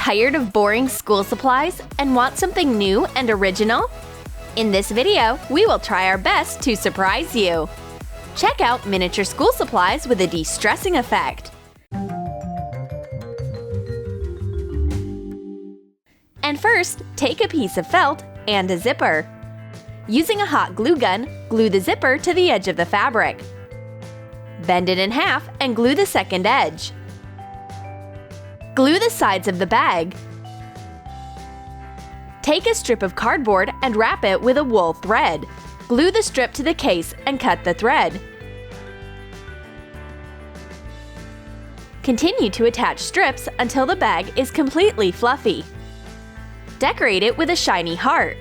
Tired of boring school supplies and want something new and original? In this video, we will try our best to surprise you. Check out miniature school supplies with a de-stressing effect. And first, take a piece of felt and a zipper. Using a hot glue gun, glue the zipper to the edge of the fabric. Bend it in half and glue the second edge. Glue the sides of the bag. Take a strip of cardboard and wrap it with a wool thread. Glue the strip to the case and cut the thread. Continue to attach strips until the bag is completely fluffy. Decorate it with a shiny heart.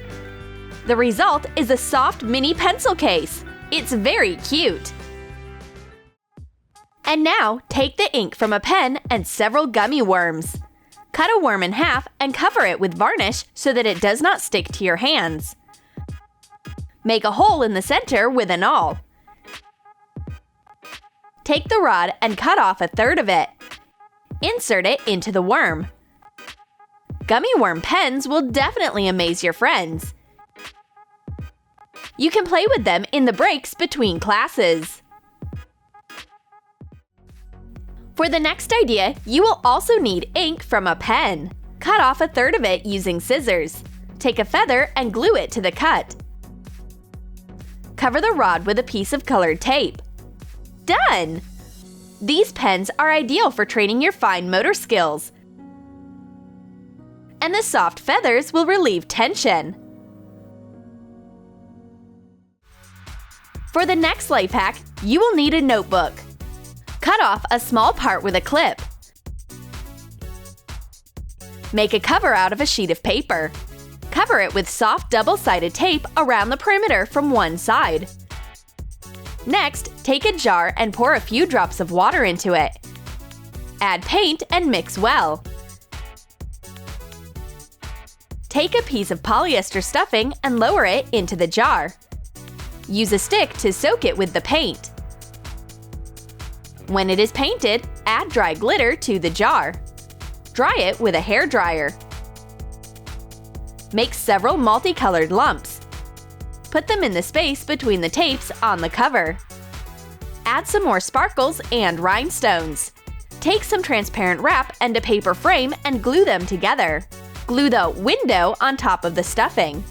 The result is a soft mini pencil case. It's very cute. And now, take the ink from a pen and several gummy worms. Cut a worm in half and cover it with varnish so that it does not stick to your hands. Make a hole in the center with an awl. Take the rod and cut off a third of it. Insert it into the worm. Gummy worm pens will definitely amaze your friends. You can play with them in the breaks between classes. For the next idea, you will also need ink from a pen. Cut off a third of it using scissors. Take a feather and glue it to the cut. Cover the rod with a piece of colored tape. Done! These pens are ideal for training your fine motor skills. And the soft feathers will relieve tension. For the next life hack, you will need a notebook. Cut off a small part with a clip. Make a cover out of a sheet of paper. Cover it with soft double-sided tape around the perimeter from one side. Next, take a jar and pour a few drops of water into it. Add paint and mix well. Take a piece of polyester stuffing and lower it into the jar. Use a stick to soak it with the paint. When it is painted, add dry glitter to the jar. Dry it with a hairdryer. Make several multicolored lumps. Put them in the space between the tapes on the cover. Add some more sparkles and rhinestones. Take some transparent wrap and a paper frame and glue them together. Glue the window on top of the stuffing.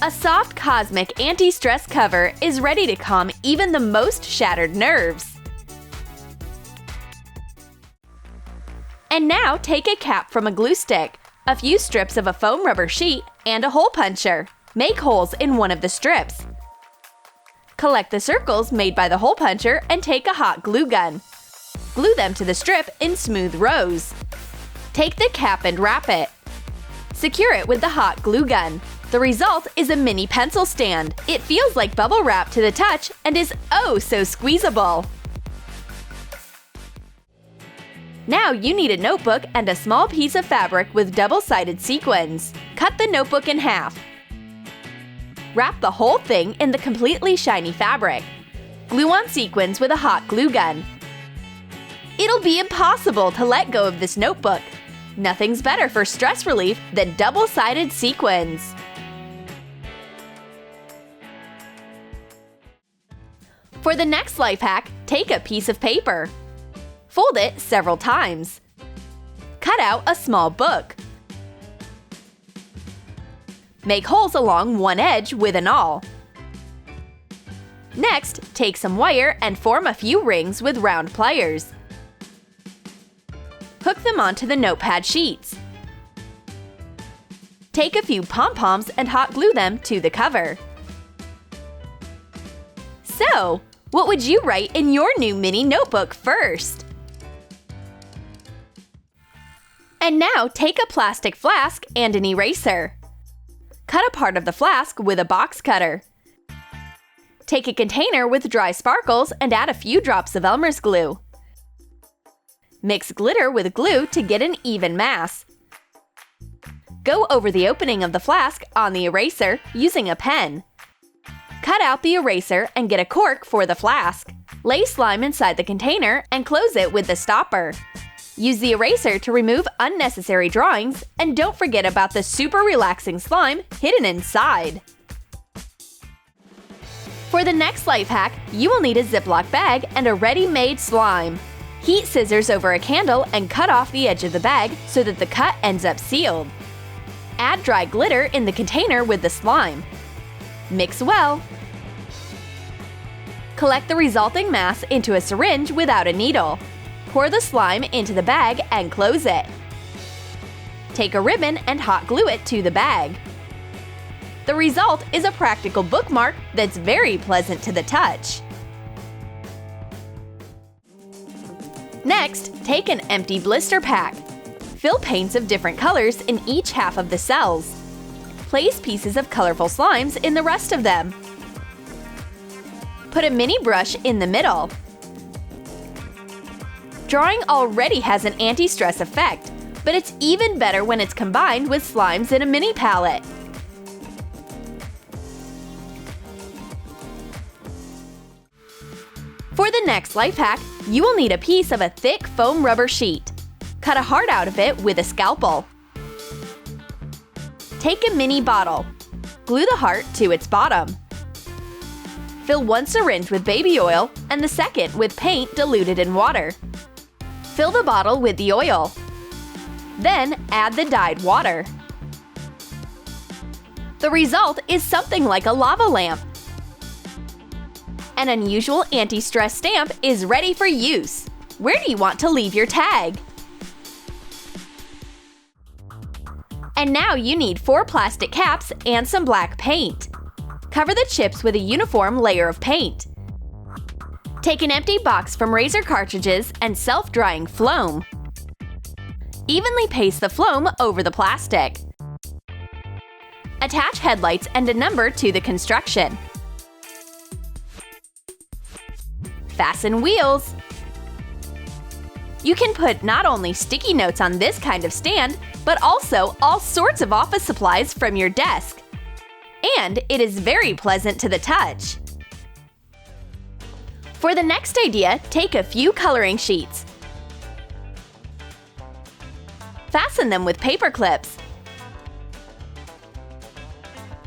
A soft cosmic anti-stress cover is ready to calm even the most shattered nerves. And now take a cap from a glue stick, a few strips of a foam rubber sheet, and a hole puncher. Make holes in one of the strips. Collect the circles made by the hole puncher and take a hot glue gun. Glue them to the strip in smooth rows. Take the cap and wrap it. Secure it with the hot glue gun. The result is a mini pencil stand. It feels like bubble wrap to the touch and is oh so squeezable. Now you need a notebook and a small piece of fabric with double-sided sequins. Cut the notebook in half. Wrap the whole thing in the completely shiny fabric. Glue on sequins with a hot glue gun. It'll be impossible to let go of this notebook. Nothing's better for stress relief than double-sided sequins. For the next life hack, take a piece of paper. Fold it several times. Cut out a small book. Make holes along one edge with an awl. Next, take some wire and form a few rings with round pliers. Hook them onto the notepad sheets. Take a few pom-poms and hot glue them to the cover. So, what would you write in your new mini notebook first? And now take a plastic flask and an eraser. Cut a part of the flask with a box cutter. Take a container with dry sparkles and add a few drops of Elmer's glue. Mix glitter with glue to get an even mass. Go over the opening of the flask on the eraser using a pen. Cut out the eraser and get a cork for the flask. Lay slime inside the container and close it with the stopper. Use the eraser to remove unnecessary drawings, and don't forget about the super relaxing slime hidden inside. For the next life hack, you will need a Ziploc bag and a ready-made slime. Heat scissors over a candle and cut off the edge of the bag so that the cut ends up sealed. Add dry glitter in the container with the slime. Mix well. Collect the resulting mass into a syringe without a needle. Pour the slime into the bag and close it. Take a ribbon and hot glue it to the bag. The result is a practical bookmark that's very pleasant to the touch. Next, take an empty blister pack. Fill paints of different colors in each half of the cells. Place pieces of colorful slimes in the rest of them. Put a mini brush in the middle. Drawing already has an anti-stress effect, but it's even better when it's combined with slimes in a mini palette. For the next life hack, you will need a piece of a thick foam rubber sheet. Cut a heart out of it with a scalpel. Take a mini bottle. Glue the heart to its bottom. Fill one syringe with baby oil and the second with paint diluted in water. Fill the bottle with the oil. Then add the dyed water. The result is something like a lava lamp. An unusual anti-stress stamp is ready for use. Where do you want to leave your tag? And now you need 4 plastic caps and some black paint. Cover the chips with a uniform layer of paint. Take an empty box from razor cartridges and self-drying foam. Evenly paste the foam over the plastic. Attach headlights and a number to the construction. Fasten wheels. You can put not only sticky notes on this kind of stand, but also all sorts of office supplies from your desk. And it is very pleasant to the touch. For the next idea, take a few coloring sheets. Fasten them with paper clips.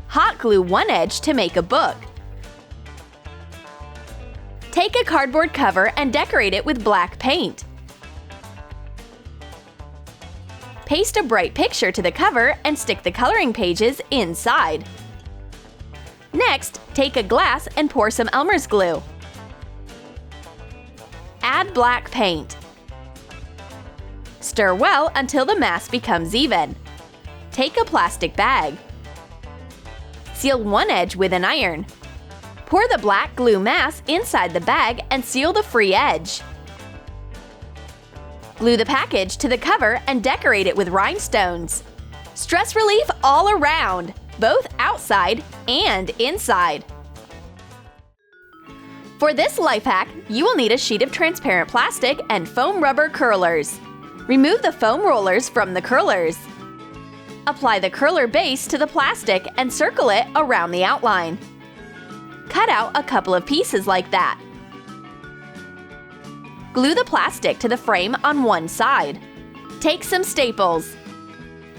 Hot glue one edge to make a book. Take a cardboard cover and decorate it with black paint. Paste a bright picture to the cover and stick the coloring pages inside. Next, take a glass and pour some Elmer's glue. Add black paint. Stir well until the mass becomes even. Take a plastic bag. Seal one edge with an iron. Pour the black glue mass inside the bag and seal the free edge. Glue the package to the cover and decorate it with rhinestones. Stress relief all around, both outside and inside. For this life hack, you will need a sheet of transparent plastic and foam rubber curlers. Remove the foam rollers from the curlers. Apply the curler base to the plastic and circle it around the outline. Cut out a couple of pieces like that. Glue the plastic to the frame on one side. Take some staples.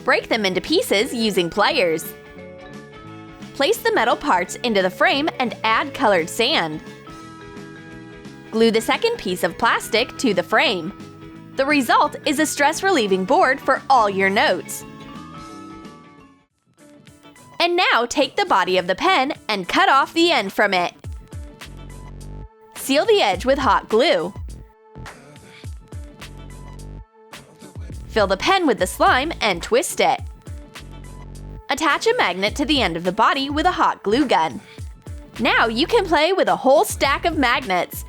Break them into pieces using pliers. Place the metal parts into the frame and add colored sand. Glue the second piece of plastic to the frame. The result is a stress-relieving board for all your notes. And now take the body of the pen and cut off the end from it. Seal the edge with hot glue. Fill the pen with the slime and twist it. Attach a magnet to the end of the body with a hot glue gun. Now you can play with a whole stack of magnets.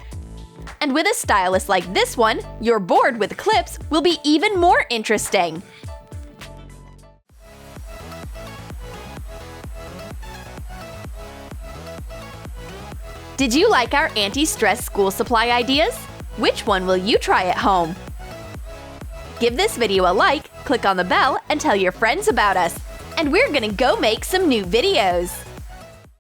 And with a stylus like this one, your board with clips will be even more interesting. Did you like our anti-stress school supply ideas? Which one will you try at home? Give this video a like, click on the bell, and tell your friends about us. And we're gonna go make some new videos.